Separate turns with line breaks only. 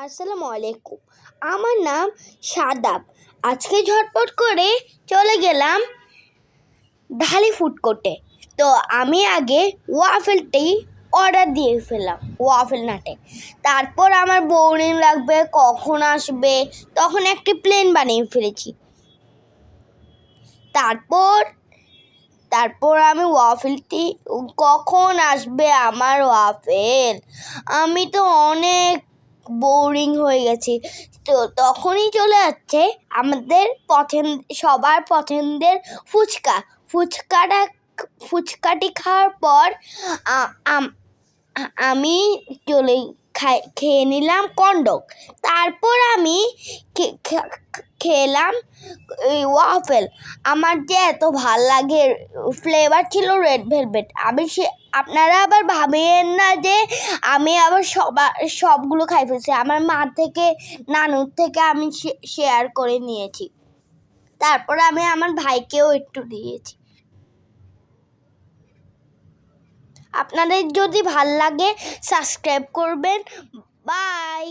আসসালামু আলাইকুম। আমার নাম শাদাব। আজকে ঝটপট করে চলে গেলাম ঢালি ফুড কোর্টে। তো আমি আগে ওয়াফেলটি অর্ডার দিয়ে ফেললাম, ওয়াফেল নাটে। তারপর আমার বোরিং লাগবে, কখন আসবে, তখন একটি প্লেন বানিয়ে ফেলেছি। তারপর আমি ওয়াফেলটি, কখন আসবে আমার ওয়াফেল, আমি তো অনেক বোরিং হয়ে গেছি। তো তখনই চলে যাচ্ছে আমাদের সবার পছন্দের ফুচকাটি খাওয়ার পর আমি খেয়ে নিলাম কন্ডক। তারপর আমি খেলাম ওয়াফেল। আমার যে এত ভাল লাগে, ফ্লেভার ছিল রেড ভেলভেট। আপনারা আবার ভাবেন না যে আমি আবার সবগুলো খাই ফেলছি। আমার মা থেকে, নানুর থেকে আমি শেয়ার করে নিয়েছি। তারপর আমি আমার ভাইকেও একটু দিয়েছি। আপনাদের যদি ভাল লাগে সাবস্ক্রাইব করবেন। বাই।